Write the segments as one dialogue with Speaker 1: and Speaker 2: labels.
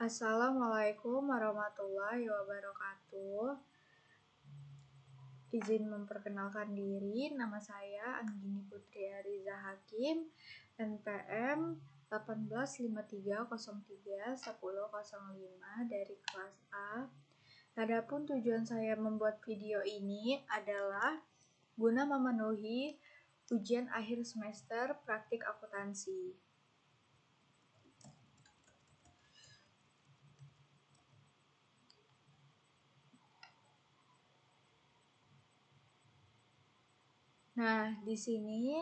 Speaker 1: Assalamualaikum warahmatullahi wabarakatuh. Izin memperkenalkan diri, nama saya Anggini Putri Ariza Hakim, NPM 1853031005 dari kelas A. Adapun tujuan saya membuat video ini adalah guna memenuhi ujian akhir semester praktik akuntansi. Nah, di sini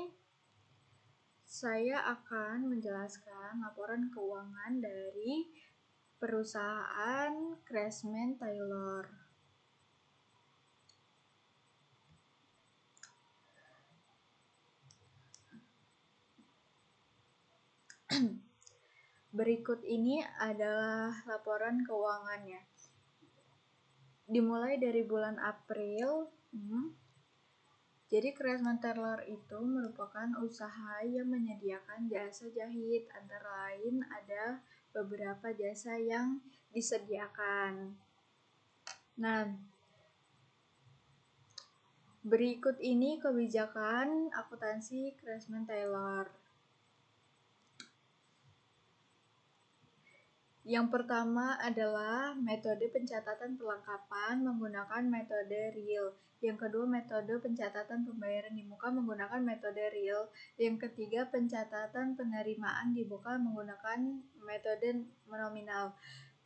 Speaker 1: saya akan menjelaskan laporan keuangan dari perusahaan Craftsman Taylor. Berikut ini adalah laporan keuangannya. Dimulai dari bulan April. Jadi Craftsman Taylor itu merupakan usaha yang menyediakan jasa jahit. Antara lain ada beberapa jasa yang disediakan. Nah, berikut ini kebijakan akuntansi Craftsman Taylor. Yang pertama adalah metode pencatatan perlengkapan menggunakan metode real. Yang kedua, metode pencatatan pembayaran di muka menggunakan metode real. Yang ketiga, pencatatan penerimaan di muka menggunakan metode nominal.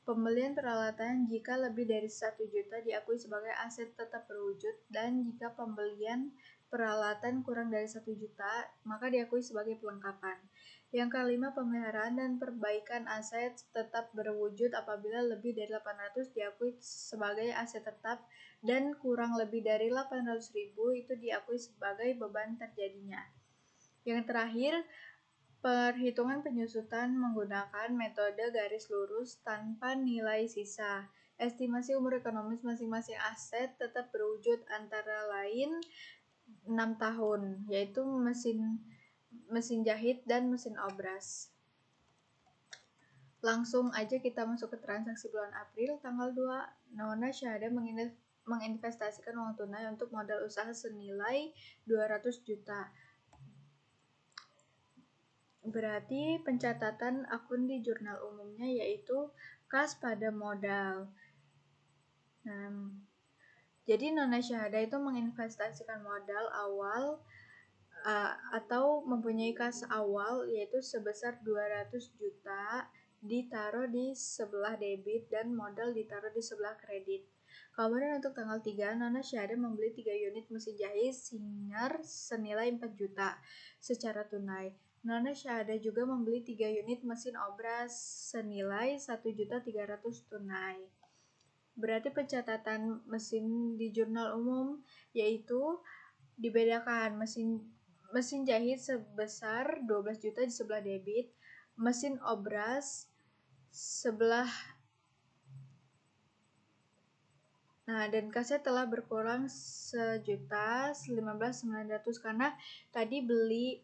Speaker 1: Pembelian peralatan jika lebih dari 1 juta diakui sebagai aset tetap berwujud, dan jika pembelian peralatan kurang dari 1 juta maka diakui sebagai perlengkapan. Yang kelima, pemeliharaan dan perbaikan aset tetap berwujud apabila lebih dari 800 diakui sebagai aset tetap, dan kurang lebih dari 800.000 itu diakui sebagai beban terjadinya. Yang terakhir, perhitungan penyusutan menggunakan metode garis lurus tanpa nilai sisa. Estimasi umur ekonomis masing-masing aset tetap berwujud antara lain 6 tahun, yaitu mesin jahit dan mesin obras. Langsung aja kita masuk ke transaksi bulan April. Tanggal 2, Nona Syahada menginvestasikan uang tunai untuk modal usaha senilai 200 juta. Berarti pencatatan akun di jurnal umumnya yaitu kas pada modal. Jadi Nona Syahada itu menginvestasikan modal awal atau mempunyai kas awal yaitu sebesar 200 juta ditaruh di sebelah debit dan modal ditaruh di sebelah kredit. Kemudian untuk tanggal 3, Nona Syahada membeli 3 unit mesin jahit Singer senilai 4 juta secara tunai. Nona Syahada juga membeli 3 unit mesin obras senilai 1.300.000 tunai. Berarti pencatatan mesin di jurnal umum yaitu dibedakan mesin jahit sebesar 12 juta di sebelah debit, mesin obras sebelah. Nah, dan kasnya telah berkurang 1.015.900 karena tadi beli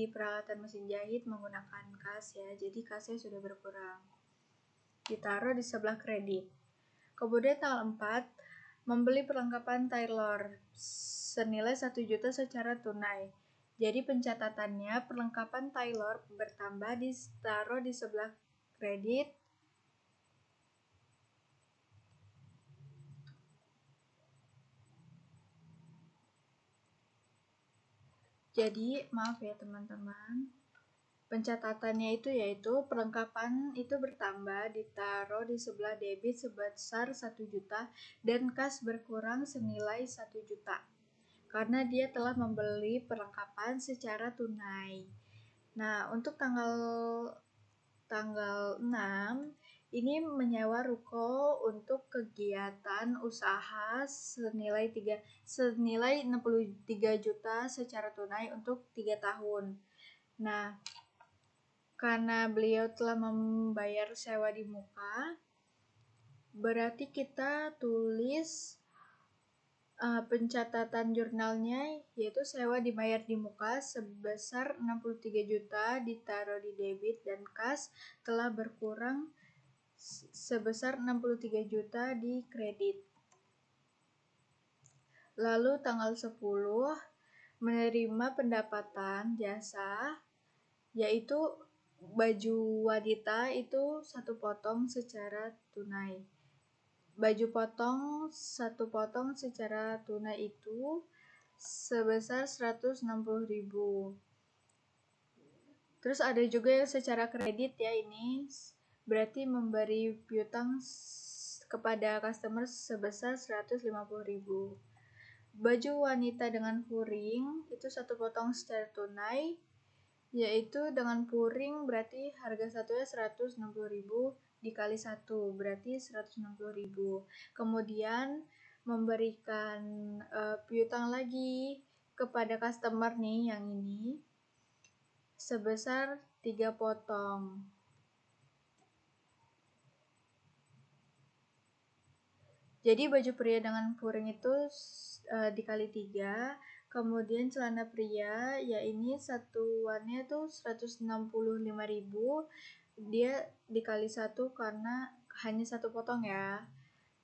Speaker 1: peralatan mesin jahit menggunakan kas ya. Jadi kasnya sudah berkurang. Ditaruh di sebelah kredit. Kemudian tanggal 4, membeli perlengkapan Taylor senilai 1 juta secara tunai. Jadi pencatatannya perlengkapan Taylor bertambah ditaruh di sebelah kredit. Jadi maaf ya teman-teman, pencatatannya itu yaitu perlengkapan itu bertambah ditaruh di sebelah debit sebesar 1 juta dan kas berkurang senilai 1 juta karena dia telah membeli perlengkapan secara tunai. Nah, untuk tanggal 6 ini menyewa ruko untuk kegiatan usaha senilai 63 juta secara tunai untuk 3 tahun. Nah, karena beliau telah membayar sewa di muka, berarti kita tulis Pencatatan jurnalnya yaitu sewa dibayar di muka sebesar 63 juta ditaruh di debit dan kas telah berkurang sebesar 63 juta di kredit. Lalu tanggal 10 menerima pendapatan jasa yaitu baju wanita itu 1 potong secara tunai. Baju potong 1 potong secara tunai itu sebesar 160.000. Terus ada juga yang secara kredit ya, ini berarti memberi piutang kepada customer sebesar 150.000. Baju wanita dengan puring itu 1 potong secara tunai, yaitu dengan puring berarti harga satunya 160.000 dikali 1 berarti 160.000. Kemudian memberikan piutang lagi kepada customer nih yang ini sebesar 3 potong. Jadi baju pria dengan puring itu dikali 3, kemudian celana pria ya ini satuannya tuh 165.000, dia dikali 1 karena hanya 1 potong ya.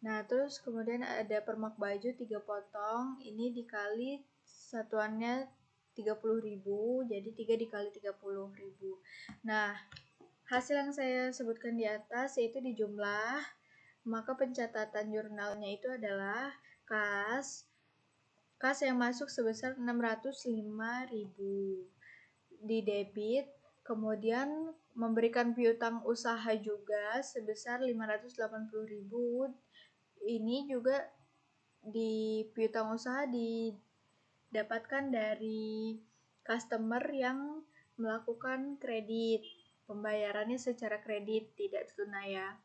Speaker 1: Nah terus kemudian ada permak baju 3 potong, ini dikali satuannya 30.000, jadi 3 dikali 30.000. Nah hasil yang saya sebutkan di atas yaitu dijumlah, maka pencatatan jurnalnya itu adalah kas yang masuk sebesar 605.000 di debit, kemudian memberikan piutang usaha juga sebesar 580.000. Ini juga di piutang usaha didapatkan dari customer yang melakukan kredit, pembayarannya secara kredit tidak tunai ya.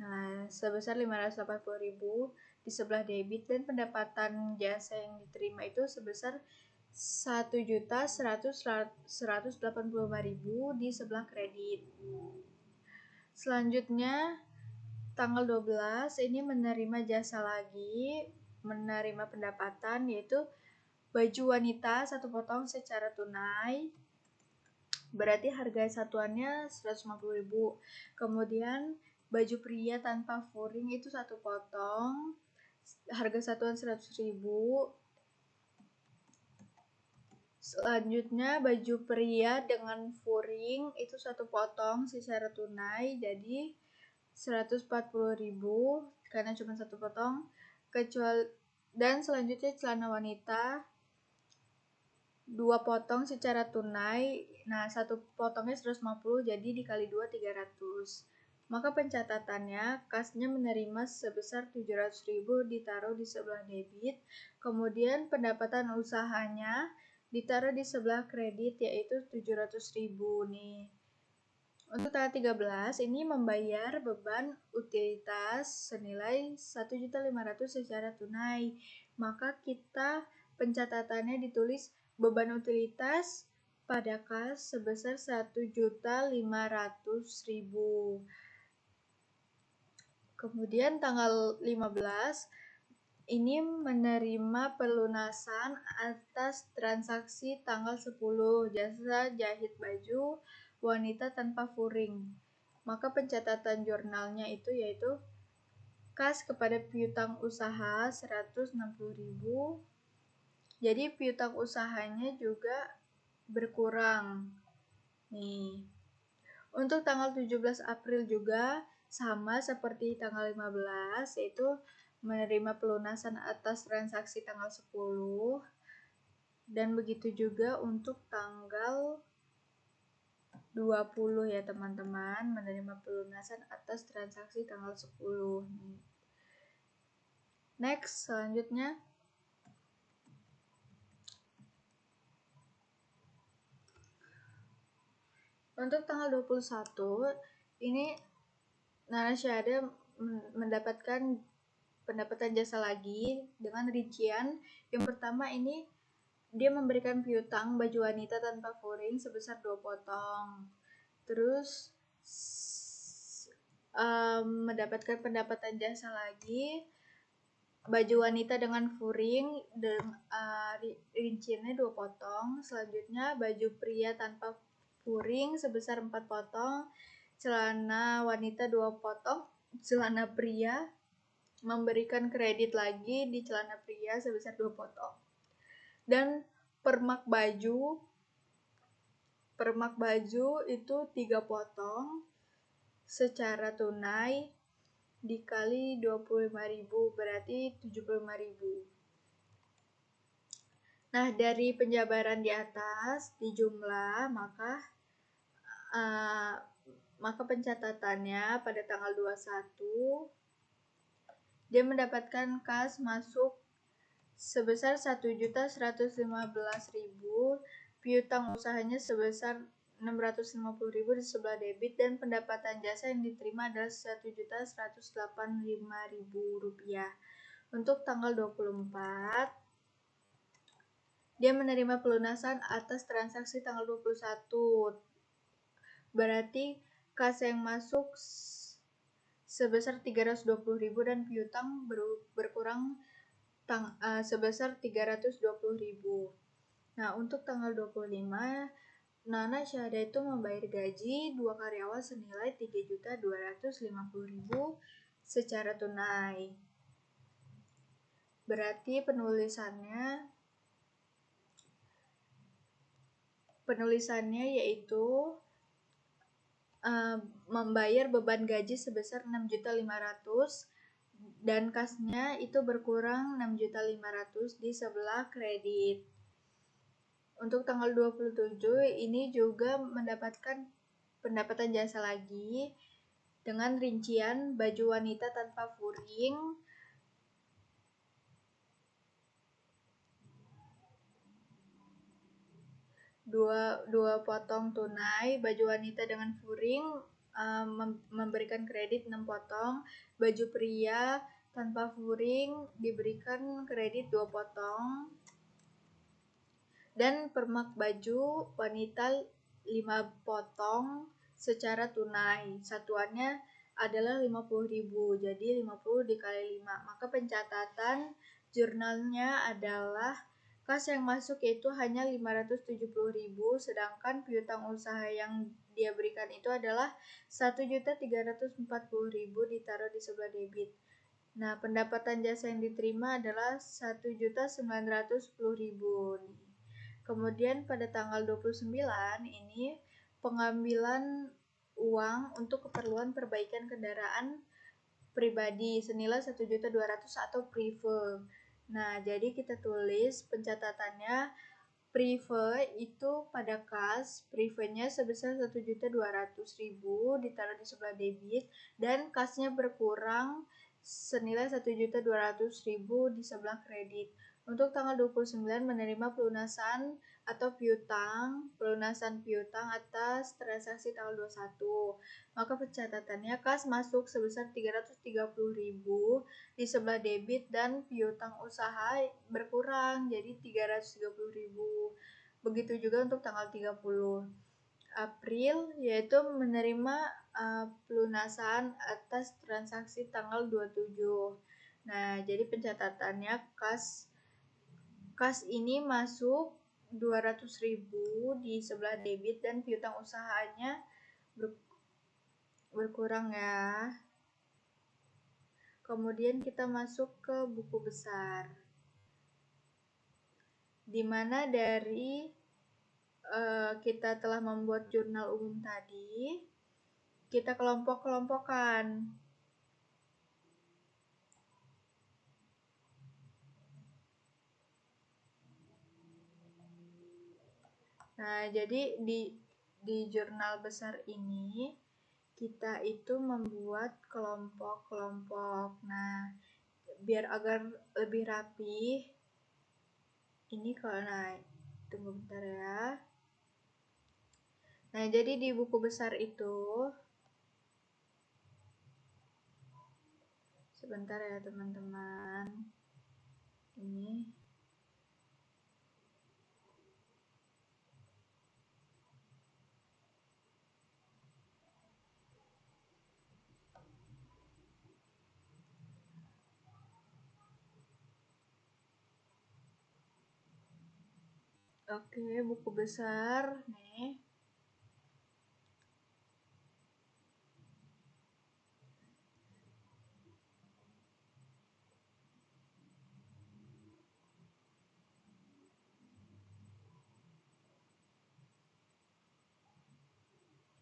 Speaker 1: Nah, sebesar 580.000 di sebelah debit, dan pendapatan jasa yang diterima itu sebesar 1.185.000 di sebelah kredit. Selanjutnya tanggal 12 ini menerima jasa lagi, menerima pendapatan yaitu baju wanita 1 potong secara tunai, berarti harga satuannya 150.000. Kemudian baju pria tanpa furing itu 1 potong, harga satuan 100.000. Selanjutnya baju pria dengan furing itu 1 potong secara tunai, jadi 140.000 karena cuma 1 potong. Dan selanjutnya celana wanita 2 potong secara tunai, nah 1 potongnya 150, jadi dikali 2 300. Maka pencatatannya kasnya menerima sebesar 700.000 ditaruh di sebelah debit, kemudian pendapatan usahanya ditaruh di sebelah kredit yaitu 700.000 nih. Untuk tanggal 13 ini membayar beban utilitas senilai 1.500.000 secara tunai. Maka kita pencatatannya ditulis beban utilitas pada kas sebesar 1.500.000. Kemudian tanggal 15 ini menerima pelunasan atas transaksi tanggal 10 jasa jahit baju wanita tanpa furing. Maka pencatatan jurnalnya itu yaitu kas kepada piutang usaha 160.000. Jadi piutang usahanya juga berkurang. Nih. Untuk tanggal 17 April juga sama seperti tanggal 15, yaitu menerima pelunasan atas transaksi tanggal 10, dan begitu juga untuk tanggal 20 ya teman-teman, menerima pelunasan atas transaksi tanggal 10. Next, selanjutnya untuk tanggal 21 ini Nana Syahada mendapatkan pendapatan jasa lagi dengan rincian. Yang pertama ini dia memberikan piutang baju wanita tanpa furing sebesar 2 potong. Terus mendapatkan pendapatan jasa lagi baju wanita dengan furing rinciannya 2 potong. Selanjutnya baju pria tanpa furing sebesar 4 potong, celana wanita 2 potong, celana pria memberikan kredit lagi di celana pria sebesar 2 potong. Dan permak baju itu 3 potong secara tunai dikali 25.000 berarti 75.000. Nah, dari penjabaran di atas dijumlah, maka pencatatannya pada tanggal 21 dia mendapatkan kas masuk sebesar 1.115.000, piutang usahanya sebesar 650.000 di sebelah debit, dan pendapatan jasa yang diterima adalah 1.185.000 rupiah. Untuk tanggal 24 dia menerima pelunasan atas transaksi tanggal 21, berarti kas yang masuk sebesar 320.000 dan piutang berkurang sebesar 320.000. Nah, untuk tanggal 25 Nana Syahda itu membayar gaji 2 karyawan senilai 3.250.000 secara tunai. Berarti penulisannya yaitu membayar beban gaji sebesar 6.500.000 dan kasnya itu berkurang 6.500.000 di sebelah kredit. Untuk tanggal 27 ini juga mendapatkan pendapatan jasa lagi dengan rincian baju wanita tanpa furing 2 potong tunai, baju wanita dengan furing memberikan kredit 6 potong, baju pria tanpa furing diberikan kredit 2 potong, dan permak baju wanita 5 potong secara tunai. Satuannya adalah 50.000, jadi 50 dikali 5. Maka pencatatan jurnalnya adalah kas yang masuk yaitu hanya 570.000, sedangkan piutang usaha yang dia berikan itu adalah 1.340.000 ditaruh di sebelah debit. Nah, pendapatan jasa yang diterima adalah 1.910.000. Kemudian pada tanggal 29 ini pengambilan uang untuk keperluan perbaikan kendaraan pribadi senilai 1.200.000 atau prive. Nah, jadi kita tulis pencatatannya prive itu pada kas, privenya sebesar 1.200.000 ditaruh di sebelah debit dan kasnya berkurang senilai 1.200.000 di sebelah kredit. Untuk tanggal 29 menerima pelunasan piutang atas transaksi tanggal 21. Maka pencatatannya kas masuk sebesar 330.000 di sebelah debit dan piutang usaha berkurang jadi 330.000. Begitu juga untuk tanggal 30 April yaitu menerima pelunasan atas transaksi tanggal 27. Nah, jadi pencatatannya kas ini masuk 200.000 di sebelah debit dan piutang usahanya berkurang ya. Kemudian kita masuk ke buku besar, dimana dari kita telah membuat jurnal umum tadi, kita kelompok-kelompokkan. Nah, jadi di jurnal besar ini kita itu membuat kelompok-kelompok. Nah, biar agar lebih rapi, ini tunggu bentar ya. Nah, jadi di buku besar itu, sebentar ya teman-teman. Ini Oke, buku besar nih.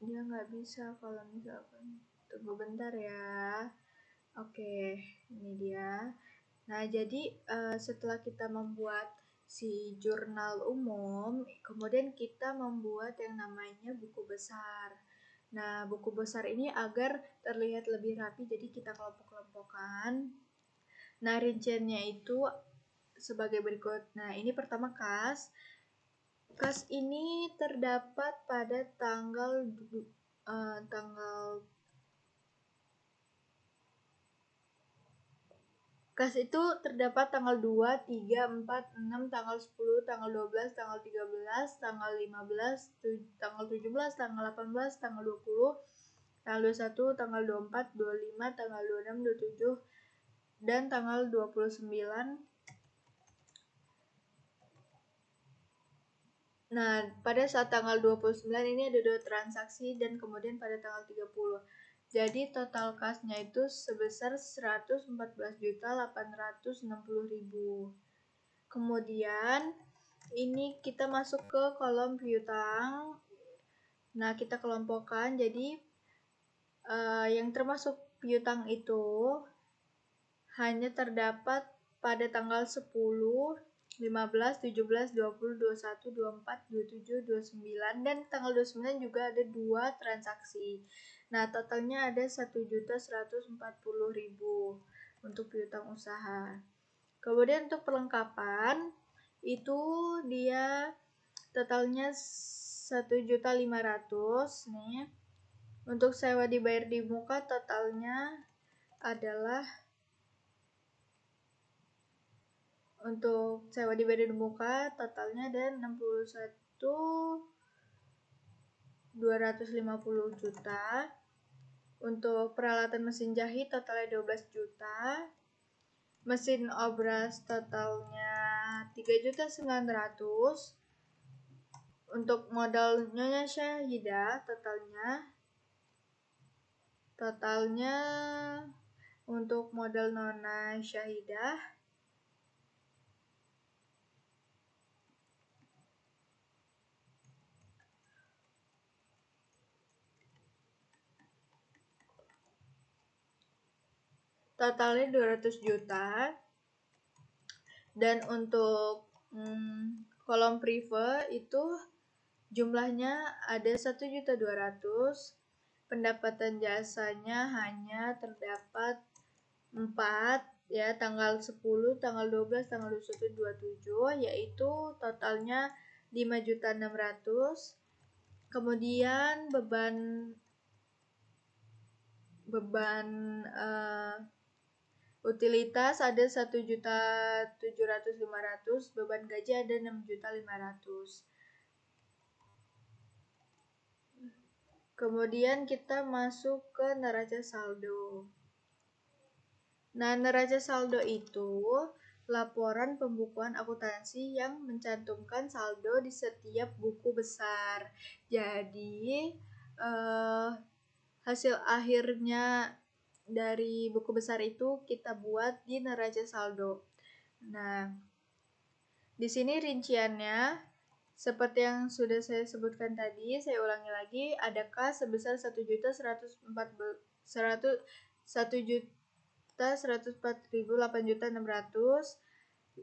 Speaker 1: Dia nggak bisa kalau misalkan. Tunggu bentar ya. Oke, ini dia. Nah, jadi setelah kita membuat si jurnal umum, kemudian kita membuat yang namanya buku besar. Nah, buku besar ini agar terlihat lebih rapi, jadi kita kelompok-kelompokkan. Nah, rinciannya itu sebagai berikut. Nah, ini pertama kas. Kas ini terdapat pada tanggal Kas itu terdapat tanggal 2, 3, 4, 6, tanggal 10, tanggal 12, tanggal 13, tanggal 15, tanggal 17, tanggal 18, tanggal 20, tanggal 21, tanggal 24, 25, tanggal 26, 27, dan tanggal 29. Nah, pada saat tanggal 29 ini ada 2 transaksi dan kemudian pada tanggal 30. Jadi total kasnya itu sebesar 114.860.000. Kemudian ini kita masuk ke kolom piutang. Nah, kita kelompokkan. Jadi yang termasuk piutang itu hanya terdapat pada tanggal 10, 15, 17, 20, 21, 24, 27, 29, dan tanggal 29 juga ada 2 transaksi. Nah, totalnya ada 1.140.000 untuk piutang usaha. Kemudian untuk perlengkapan itu dia totalnya 1.500.000 nih. Untuk sewa dibayar di muka totalnya adalah untuk sewa dibayar di muka totalnya ada 61.250 juta. Untuk peralatan mesin jahit totalnya 12 juta. Mesin obras totalnya 3.900.000. Untuk modal Nyonya Syahidah totalnya untuk modal Nona Syahidah totalnya 200 juta. Dan untuk kolom prive itu jumlahnya ada 1.200.000. Pendapatan jasanya hanya terdapat 4 ya, tanggal 10, tanggal 12, tanggal 21, 27, yaitu totalnya 5.600.000. Kemudian beban utilitas ada 1.700.500, beban gaji ada 6.500.000. Kemudian kita masuk ke neraca saldo. Nah, neraca saldo itu laporan pembukuan akuntansi yang mencantumkan saldo di setiap buku besar. Jadi, hasil akhirnya dari buku besar itu kita buat di neraca saldo. Nah, di sini rinciannya seperti yang sudah saya sebutkan tadi, saya ulangi lagi, ada kas sebesar 1.104.800.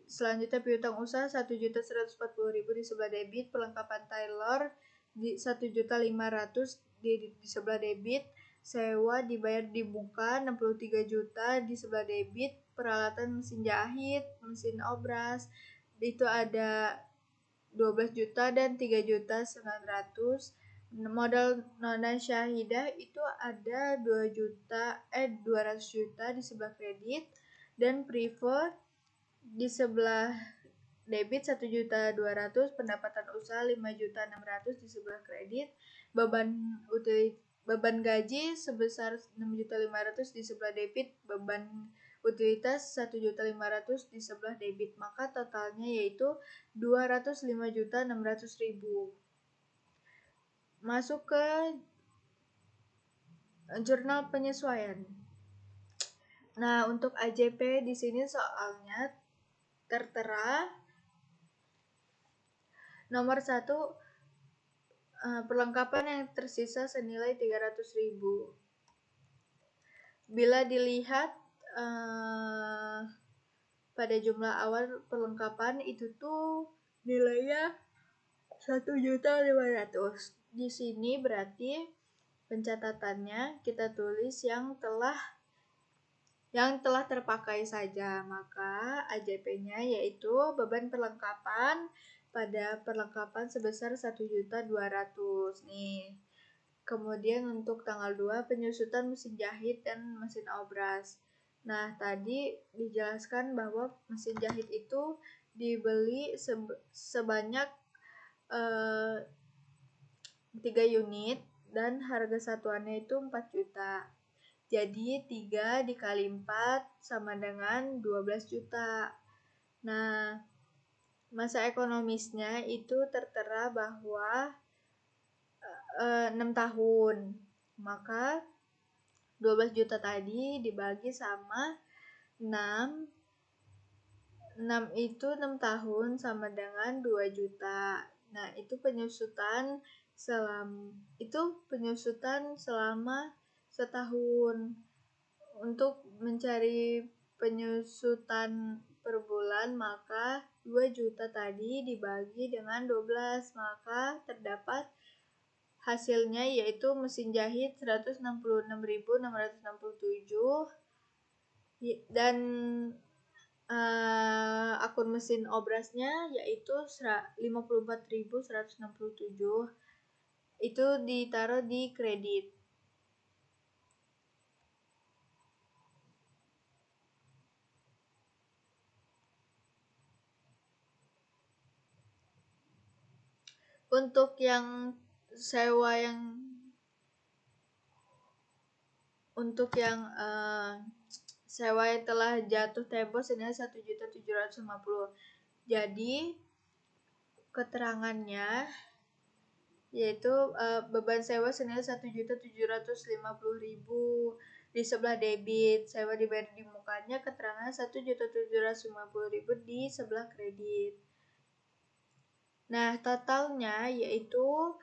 Speaker 1: Selanjutnya piutang usaha 1.140.000 di sebelah debit, perlengkapan tailor di 1.500.000 di sebelah debit, sewa dibayar di muka 63 juta di sebelah debit, peralatan mesin jahit, mesin obras itu ada 12 juta dan 3.900.000. Modal Nona Syahidah itu ada 200 juta di sebelah kredit, dan prive di sebelah debit 1.200.000, pendapatan usaha 5.600.000 di sebelah kredit, beban gaji sebesar 6.500.000 di sebelah debit, beban utilitas 1.500.000 di sebelah debit, maka totalnya yaitu 205.600.000. Masuk ke jurnal penyesuaian. Nah, untuk AJP di sini soalnya tertera nomor 1, perlengkapan yang tersisa senilai 300.000. Bila dilihat pada jumlah awal perlengkapan itu tuh nilainya 1.500.000. Di sini berarti pencatatannya kita tulis yang telah terpakai saja, maka AJP-nya yaitu beban perlengkapan pada perlengkapan sebesar 1.200.000 nih. Kemudian untuk tanggal 2 penyusutan mesin jahit dan mesin obras. Nah, tadi dijelaskan bahwa mesin jahit itu dibeli sebanyak 3 unit dan harga satuannya itu 4 juta. Jadi 3 dikali 4 sama dengan 12 juta. Nah, masa ekonomisnya itu tertera bahwa 6 tahun. Maka 12 juta tadi dibagi sama 6. 6 itu 6 tahun sama dengan 2 juta. Nah, itu penyusutan selama setahun. Untuk mencari penyusutan per bulan, maka 2 juta tadi dibagi dengan 12, maka terdapat hasilnya yaitu mesin jahit 166.667 dan akun mesin obrasnya yaitu 54.167. Itu ditaruh di kredit. Untuk yang sewa yang telah jatuh tempo senilai 1.750.000. Jadi keterangannya yaitu beban sewa senilai 1.750.000 di sebelah debit, sewa dibayar di mukanya, keterangan 1.750.000 di sebelah kredit. Nah, totalnya yaitu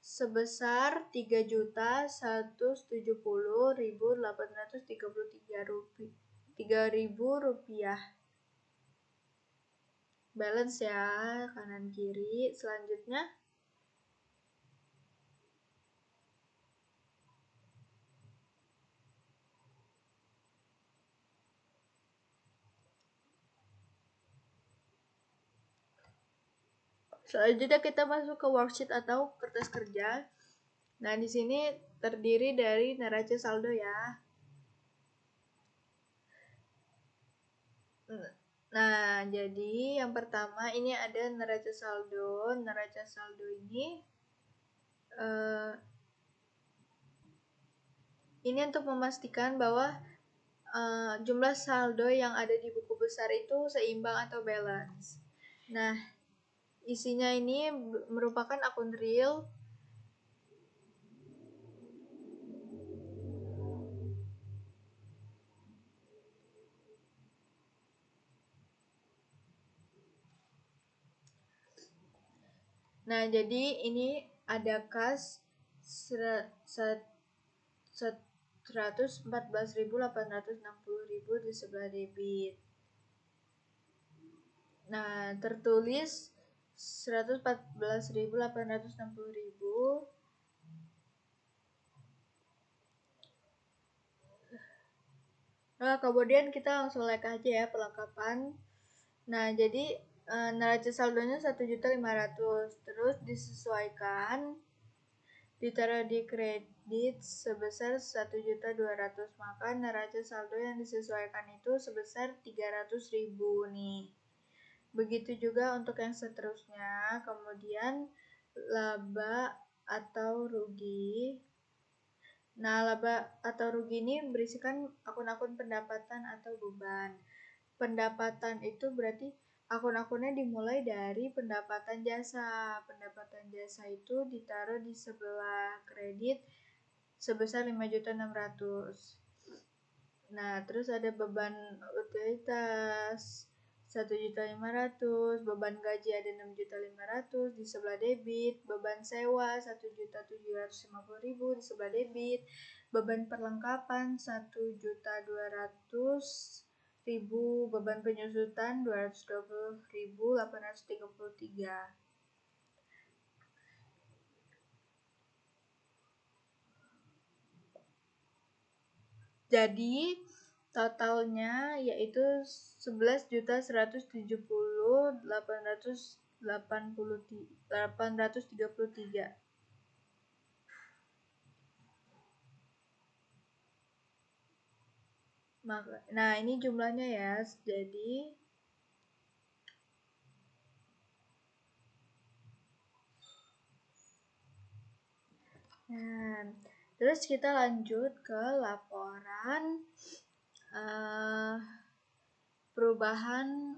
Speaker 1: sebesar 3.170.833 rupiah. Balance ya, kanan kiri. Selanjutnya kita masuk ke worksheet atau kertas kerja. Nah, di sini terdiri dari neraca saldo ya. Nah, jadi yang pertama ini ada neraca saldo. Neraca saldo ini untuk memastikan bahwa jumlah saldo yang ada di buku besar itu seimbang atau balance. Nah, isinya ini merupakan akun real. Nah, jadi ini ada kas 114.860.000 di sebelah debit. Nah, tertulis 114.860.000. Nah, kemudian kita langsung like aja ya perlengkapan. Nah, jadi neraca saldonya 1.500.000, terus disesuaikan ditaruh di kredit sebesar 1.200.000, maka neraca saldo yang disesuaikan itu sebesar 300.000 nih. Begitu juga untuk yang seterusnya. Kemudian laba atau rugi Nah, laba atau rugi ini berisikan akun-akun pendapatan atau beban. Pendapatan itu berarti akun-akunnya dimulai dari pendapatan jasa. Pendapatan jasa itu ditaruh di sebelah kredit sebesar 5.600.000. Nah, terus ada beban utilitas 1.500.000, beban gaji ada 6.500.000 di sebelah debit, beban sewa 1.750.000 di sebelah debit, beban perlengkapan 1.200.000, beban penyusutan 220.833. Jadi totalnya yaitu 11.170.833. Nah, ini jumlahnya ya. Jadi terus kita lanjut ke laporan perubahan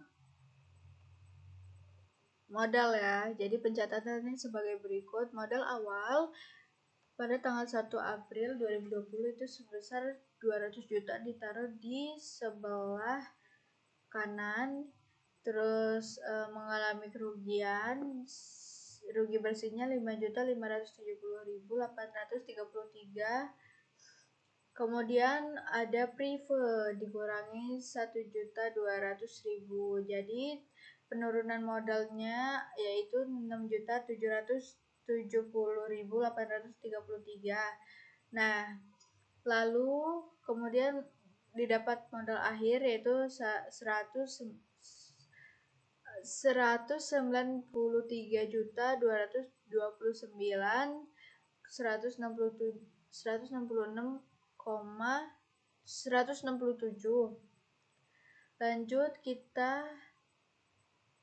Speaker 1: modal ya. Jadi pencatatannya sebagai berikut. Modal awal pada tanggal 1 April 2020 itu sebesar 200 juta ditaruh di sebelah kanan. Terus mengalami kerugian, rugi bersihnya 5.570.833. Kemudian ada prive dikurangi 1.200.000. Jadi penurunan modalnya yaitu 6.770.833. Nah, lalu kemudian didapat modal akhir yaitu 169.227. Lanjut kita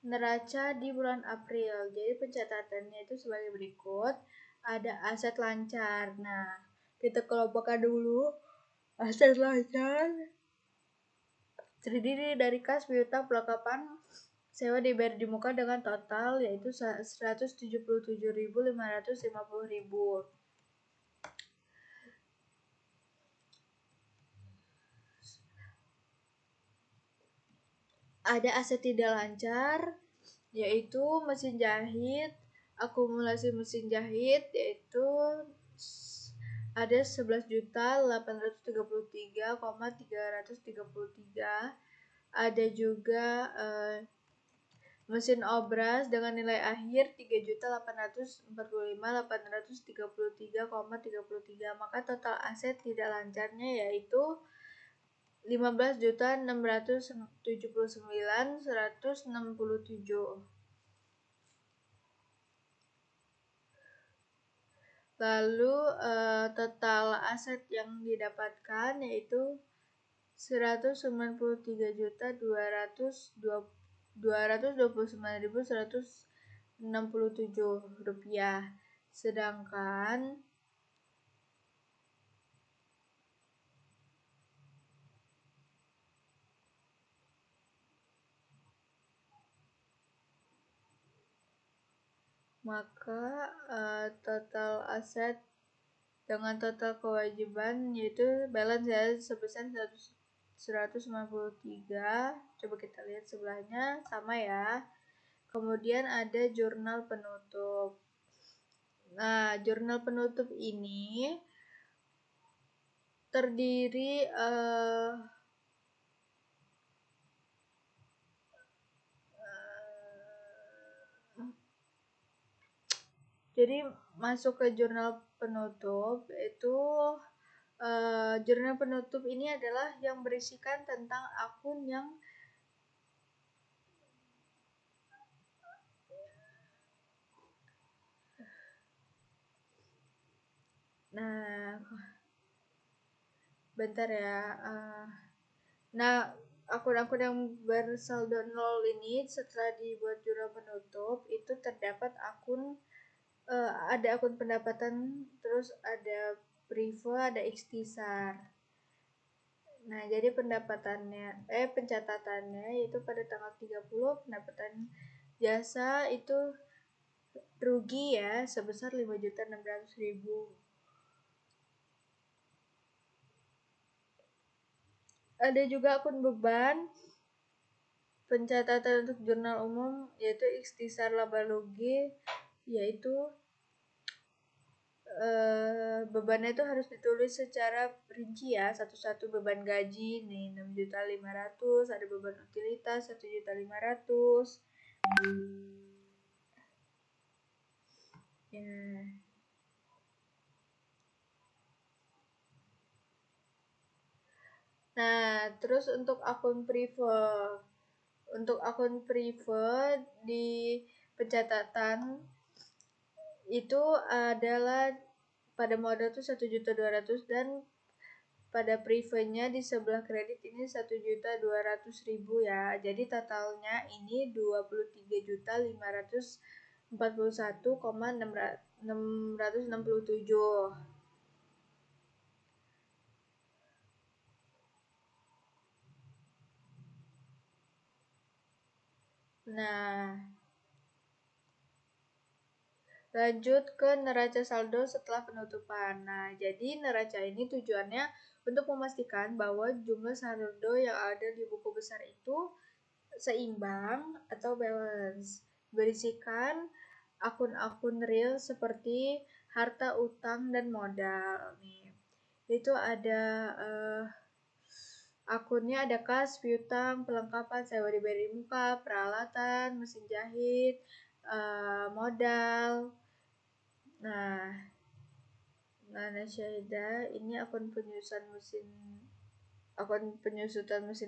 Speaker 1: neraca di bulan April. Jadi pencatatannya itu sebagai berikut. Ada aset lancar. Nah, kita kelompokkan dulu. Aset lancar terdiri dari kas, piutang, perlengkapan, sewa dibayar di muka dengan total yaitu 177.550.000. Ada aset tidak lancar yaitu mesin jahit, akumulasi mesin jahit yaitu ada 11.833.333. Ada juga mesin obras dengan nilai akhir 3.845.833,33. Maka total aset tidak lancarnya yaitu 15.679.167. Lalu total aset yang didapatkan yaitu 193.229.167 rupiah. Sedangkan maka total aset dengan total kewajiban yaitu balance ya sebesar 193. Coba kita lihat sebelahnya sama ya. Kemudian ada jurnal penutup. Nah, jurnal penutup ini terdiri jadi masuk ke jurnal penutup itu jurnal penutup ini adalah yang berisikan tentang akun yang bentar ya. Nah, akun-akun yang bersaldo 0 ini setelah dibuat jurnal penutup itu terdapat akun ada akun pendapatan, terus ada prive ada ikhtisar. Nah, jadi pencatatannya yaitu pada tanggal 30 pendapatan jasa itu rugi ya sebesar 5.600.000. Ada juga akun beban pencatatan untuk jurnal umum yaitu ikhtisar laba rugi, yaitu bebannya itu harus ditulis secara rinci ya, satu-satu beban gaji nih 6.500.000, ada beban utilitas 1.500.000 ya. Nah, terus untuk akun prive di pencatatan itu adalah pada modal tuh 1.200.000 dan pada privenya di sebelah kredit ini 1.200.000 ya. Jadi totalnya ini 23.541,667. Nah, lanjut ke neraca saldo setelah penutupan. Nah, jadi neraca ini tujuannya untuk memastikan bahwa jumlah saldo yang ada di buku besar itu seimbang atau balance. Berisikan akun-akun real seperti harta, utang, dan modal. Nih, itu ada akunnya ada kas, piutang, pelengkapan, sewa dibayar di muka, peralatan, mesin jahit, modal. Nah, Syahidah ini akun penyusutan mesin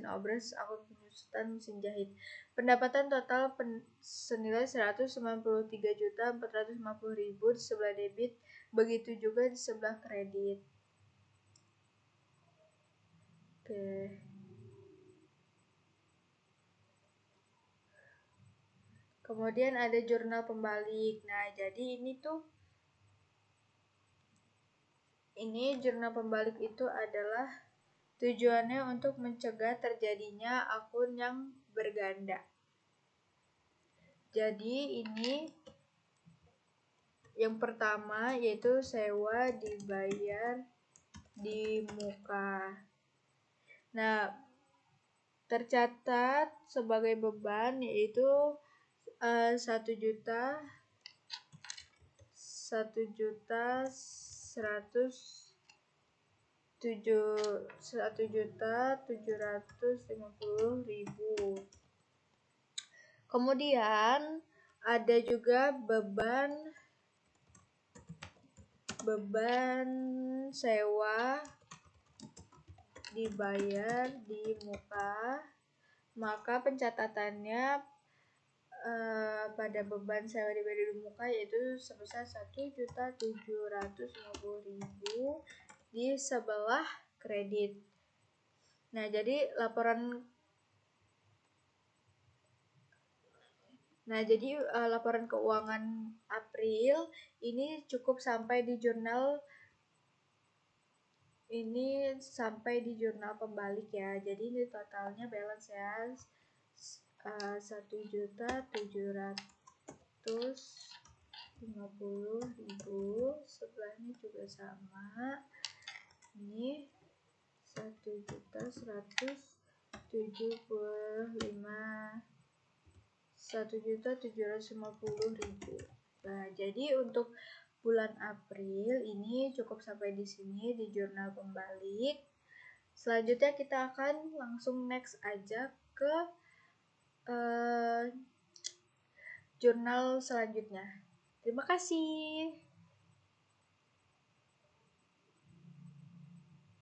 Speaker 1: obras, akun penyusutan mesin jahit. Pendapatan total senilai 193.450.000 di sebelah debit, begitu juga di sebelah kredit. Oke. Kemudian ada jurnal pembalik. Nah, jadi jurnal pembalik itu adalah tujuannya untuk mencegah terjadinya akun yang berganda. Jadi ini yang pertama yaitu sewa dibayar di muka. Nah, tercatat sebagai beban yaitu 1.750.000. Kemudian ada juga beban sewa dibayar di muka, maka pencatatannya pada beban sewa dibayar di muka yaitu sebesar 1.750.000 di sebelah kredit. Nah, jadi laporan keuangan April ini cukup sampai di jurnal pembalik ya. Jadi ini totalnya balance ya 1.750.000, sebelahnya juga sama. Ini 1.750.000. Nah, jadi untuk bulan April ini cukup sampai di sini di jurnal pembalik. Selanjutnya kita akan langsung next aja ke jurnal selanjutnya. Terima kasih.